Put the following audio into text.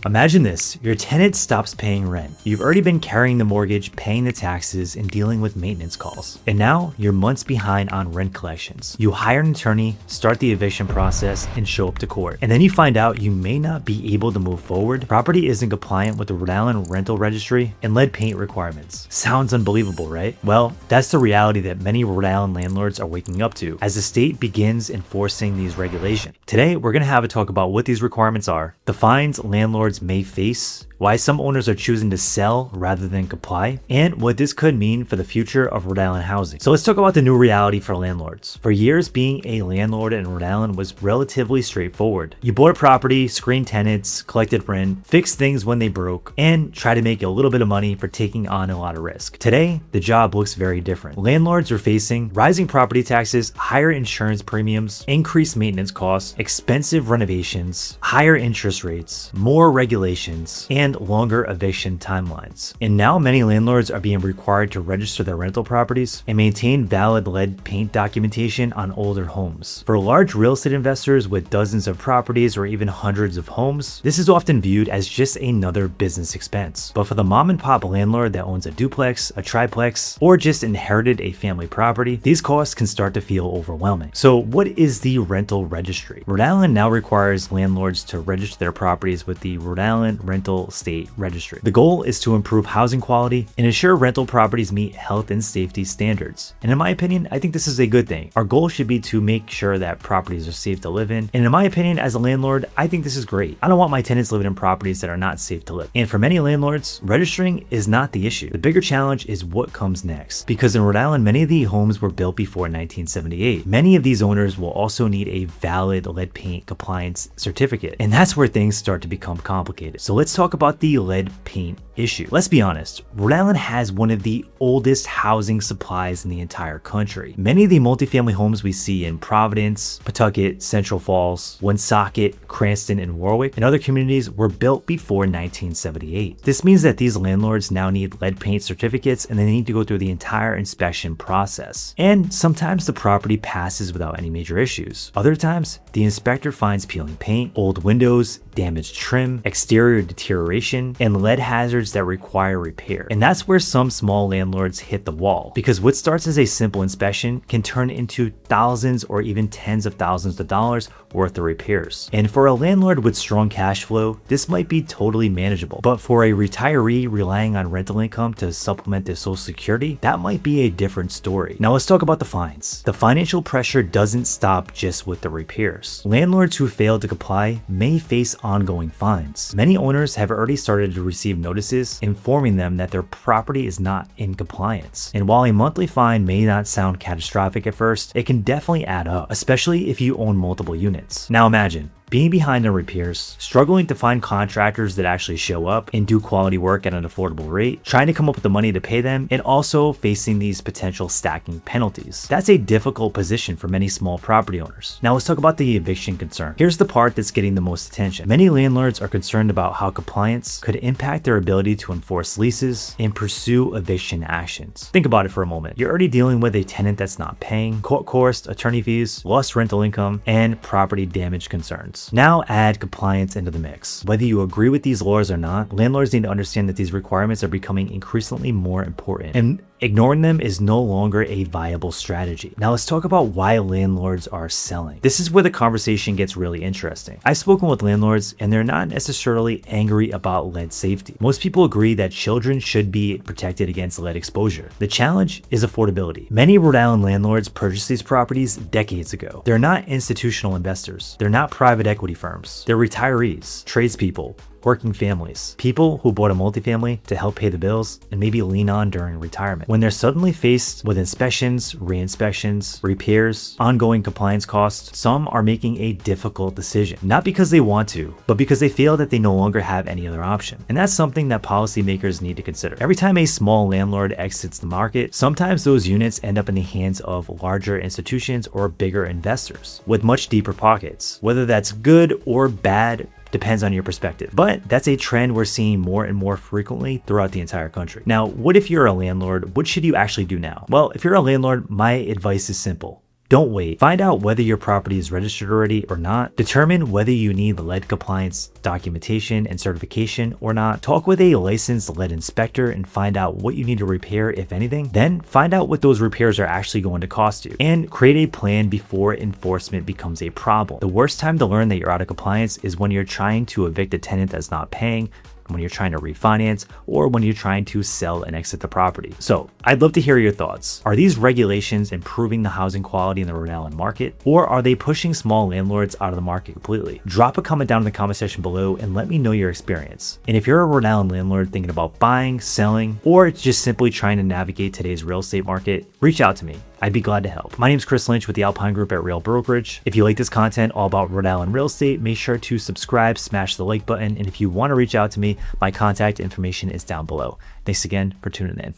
Imagine this, your tenant stops paying rent. You've already been carrying the mortgage, paying the taxes, and dealing with maintenance calls. And now you're months behind on rent collections. You hire an attorney, start the eviction process, and show up to court. And then you find out you may not be able to move forward. Property isn't compliant with the Rhode Island rental registry and lead paint requirements. Sounds unbelievable, right? Well, that's the reality that many Rhode Island landlords are waking up to as the state begins enforcing these regulations. Today, we're going to have a talk about what these requirements are, the fines landlords may face, why some owners are choosing to sell rather than comply, and what this could mean for the future of Rhode Island housing. So let's talk about the new reality for landlords. For years, being a landlord in Rhode Island was relatively straightforward. You bought a property, screened tenants, collected rent, fixed things when they broke, and try to make a little bit of money for taking on a lot of risk. Today, the job looks very different. Landlords are facing rising property taxes, higher insurance premiums, increased maintenance costs, expensive renovations, higher interest rates, more regulations, and longer eviction timelines. And now many landlords are being required to register their rental properties and maintain valid lead paint documentation on older homes. For large real estate investors with dozens of properties or even hundreds of homes, this is often viewed as just another business expense. But for the mom and pop landlord that owns a duplex, a triplex, or just inherited a family property, these costs can start to feel overwhelming. So what is the rental registry? Rhode Island now requires landlords to register their properties with the Rhode Island Rental State Registry. The goal is to improve housing quality and ensure rental properties meet health and safety standards. And in my opinion, I think this is a good thing. Our goal should be to make sure that properties are safe to live in. And in my opinion, as a landlord, I think this is great. I don't want my tenants living in properties that are not safe to live. And for many landlords, registering is not the issue. The bigger challenge is what comes next. Because in Rhode Island, many of the homes were built before 1978. Many of these owners will also need a valid lead paint compliance certificate. And that's where things start to become complicated. So let's talk about the lead paint issue. Let's be honest, Rhode Island has one of the oldest housing supplies in the entire country. Many of the multifamily homes we see in Providence, Pawtucket, Central Falls, Woonsocket, Cranston, and Warwick, and other communities were built before 1978. This means that these landlords now need lead paint certificates and they need to go through the entire inspection process. And sometimes the property passes without any major issues. Other times, the inspector finds peeling paint, old windows, damaged trim, exterior deterioration, and lead hazards that require repair. And that's where some small landlords hit the wall, because what starts as a simple inspection can turn into thousands or even tens of thousands of dollars worth of repairs. And for a landlord with strong cash flow, this might be totally manageable. But for a retiree relying on rental income to supplement their Social Security, that might be a different story. Now let's talk about the fines. The financial pressure doesn't stop just with the repairs. Landlords who fail to comply may face ongoing fines. Many owners have already started to receive notices informing them that their property is not in compliance. And while a monthly fine may not sound catastrophic at first, it can definitely add up, especially if you own multiple units. Now imagine being behind on repairs, struggling to find contractors that actually show up and do quality work at an affordable rate, trying to come up with the money to pay them, and also facing these potential stacking penalties. That's a difficult position for many small property owners. Now let's talk about the eviction concern. Here's the part that's getting the most attention. Many landlords are concerned about how compliance could impact their ability to enforce leases and pursue eviction actions. Think about it for a moment. You're already dealing with a tenant that's not paying, court costs, attorney fees, lost rental income, and property damage concerns. Now add compliance into the mix. Whether you agree with these laws or not, landlords need to understand that these requirements are becoming increasingly more important, and ignoring them is no longer a viable strategy. Now let's talk about why landlords are selling. This is where the conversation gets really interesting. I've spoken with landlords and they're not necessarily angry about lead safety. Most people agree that children should be protected against lead exposure. The challenge is affordability. Many Rhode Island landlords purchased these properties decades ago. They're not institutional investors. They're not private equity firms. They're retirees, tradespeople, working families, people who bought a multifamily to help pay the bills and maybe lean on during retirement. When they're suddenly faced with inspections, re-inspections, repairs, ongoing compliance costs, some are making a difficult decision, not because they want to, but because they feel that they no longer have any other option. And that's something that policymakers need to consider. Every time a small landlord exits the market, sometimes those units end up in the hands of larger institutions or bigger investors with much deeper pockets. Whether that's good or bad depends on your perspective. But that's a trend we're seeing more and more frequently throughout the entire country. Now, what if you're a landlord? What should you actually do now? Well, if you're a landlord, my advice is simple. Don't wait. Find out whether your property is registered already or not. Determine whether you need the lead compliance documentation and certification or not. Talk with a licensed lead inspector and find out what you need to repair, if anything. Then find out what those repairs are actually going to cost you and create a plan before enforcement becomes a problem. The worst time to learn that you're out of compliance is when you're trying to evict a tenant that's not paying, when you're trying to refinance, or when you're trying to sell and exit the property. So I'd love to hear your thoughts. Are these regulations improving the housing quality in the Rhode Island market, or are they pushing small landlords out of the market completely? Drop a comment down in the comment section below and let me know your experience. And if you're a Rhode Island landlord thinking about buying, selling, or just simply trying to navigate today's real estate market, reach out to me. I'd be glad to help. My name is Chris Lynch with the Alpine Group at Real Brokerage. If you like this content all about Rhode Island real estate, make sure to subscribe, smash the like button, and if you want to reach out to me, my contact information is down below. Thanks again for tuning in.